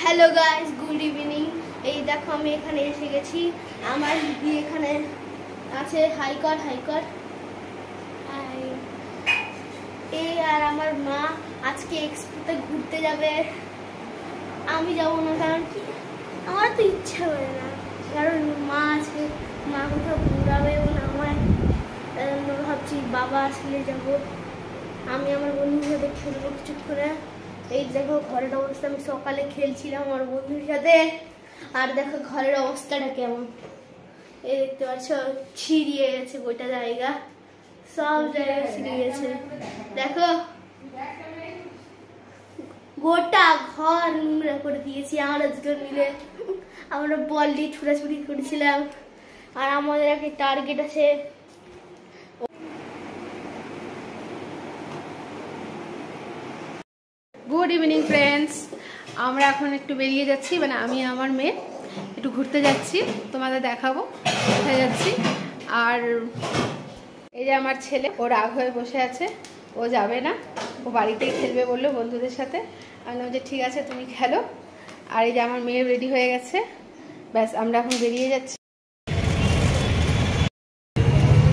Hello guys, good evening. এই দেখো আমি এখানে এসে গেছি। আমার দিদি এখানে আছে। হাই কর। এই আর আমার মা আজকে এক্সপোতে ঘুরতে যাবে। আমি যাবো না, কারণ কি আমার তো ইচ্ছা করে না, কারণ মা আছে, মা কোথাও ঘুরাবে না আমায়। ভাবছি বাবা আসলে যাবো। আমি আমার বন্ধুর সাথে খেলবো কিছুক্ষণে। এই দেখো ঘরের অবস্থা, আমি সকালে খেলছিলাম আমার বন্ধুর সাথে, আর দেখো ঘরের অবস্থাটা কেমন। এই দেখতে পাচ্ছ, ছিড়িয়ে গেছে গোটা জায়গা, সব জায়গা ছিড়িয়ে গেছে। দেখো গোটা ঘর নোংরা করে দিয়েছি আমরা দুজন মিলে। আমরা বল দিয়ে ছুটাছুটি করেছিলাম, আর আমাদের একটা টার্গেট আছে। গুড ইভিনিং ফ্রেন্ডস, আমরা এখন একটু বেরিয়ে যাচ্ছি, মানে আমি আমার মেয়ে একটু ঘুরতে যাচ্ছি, তোমাদের দেখাবো কোথায় যাচ্ছি। আর এই যে আমার ছেলে, ও রাগ হয়ে বসে আছে, ও যাবে না, ও বাড়িতেই খেলবে বললো বন্ধুদের সাথে। আমি বললাম যে ঠিক আছে তুমি খেলো। আর এই যে আমার মেয়ে রেডি হয়ে গেছে, ব্যাস আমরা এখন বেরিয়ে যাচ্ছি।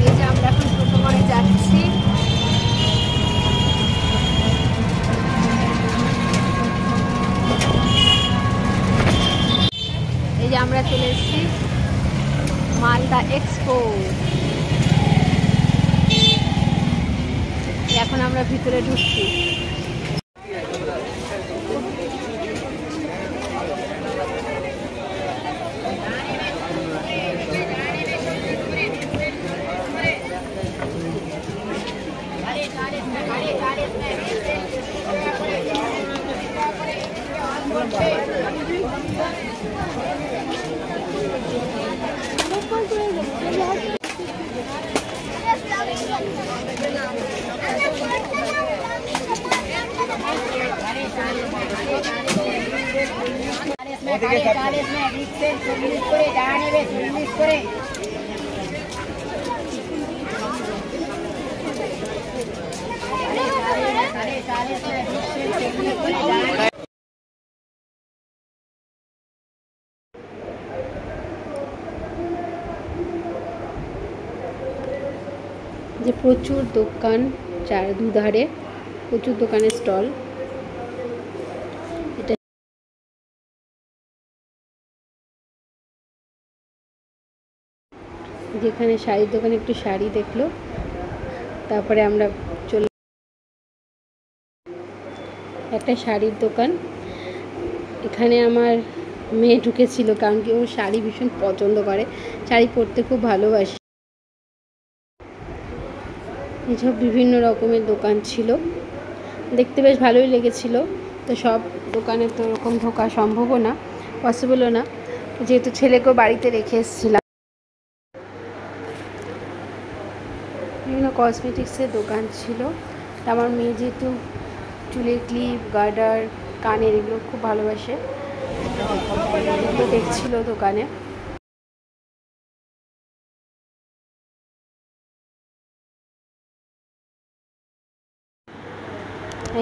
এই যে আমরা এখন টোটো করে যাচ্ছি। এই যে আমরা চলে এসেছি মালদা এক্সপো। এখন আমরা ভিতরে ঢুকছি। যে প্রচুর দোকান, দুধারে প্রচুর দোকানের স্টল। এটা যেখানে শাড়ির দোকানে একটু শাড়ি দেখলো, তারপরে আমরা চলে একটা শাড়ির দোকান। এখানে আমার মেয়ে ঢুকেছিল, কারণ কি ও শাড়ি ভীষণ পছন্দ করে, শাড়ি পরতে খুব ভালোবাসে। এসব বিভিন্ন রকমের দোকান ছিল, দেখতে বেশ ভালোই লেগেছিল। তো সব দোকানে তো ওরকম ঢোকা সম্ভবও না, পসিবলও না, যেহেতু ছেলেকেও বাড়িতে রেখে এসেছিলাম। বিভিন্ন কসমেটিক্সের দোকান ছিল। আমার মেয়ে যেহেতু চুলের ক্লিপ, গার্ডার, কানের এগুলো খুব ভালোবাসে, এগুলো দেখছিল দোকানে।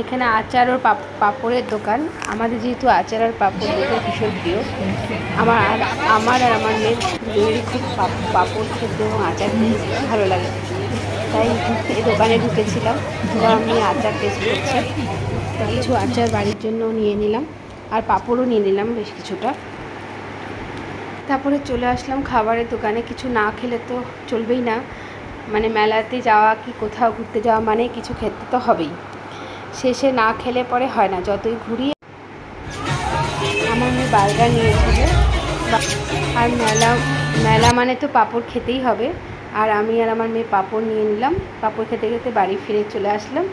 এখানে আচার ও পাঁপড়ের দোকান। আমাদের যেহেতু আচার আর পাঁপড় দুটো ভীষণ প্রিয়, আমার আর আমার মেয়ের দুজনেরই খুব পাঁপড় খেতে এবং আচার খেতে ভালো লাগে, তাই এই দোকানে ঢুকেছিলাম। তো আমি আচার টেস্ট করছি, কিছু আচার বাড়ির জন্য নিয়ে নিলাম, আর পাঁপড়ও নিয়ে নিলাম বেশ কিছুটা। তারপরে চলে আসলাম খাবারের দোকানে। কিছু না খেলে তো চলবেই না, মানে মেলাতে যাওয়া কি কোথাও ঘুরতে যাওয়া মানে কিছু খেতে তো হবেই, শেষে না খেলে পরে হয় না, যতই ঘুরি। আমার মেয়ে বার্গার নিয়েছিল, আর মেলা মানে তো পাঁপড় খেতেই হবে, আর আমি আর আমার মেয়ে পাঁপড় নিয়ে নিলাম। পাঁপড় খেতে খেতে বাড়ি ফিরে চলে আসলাম।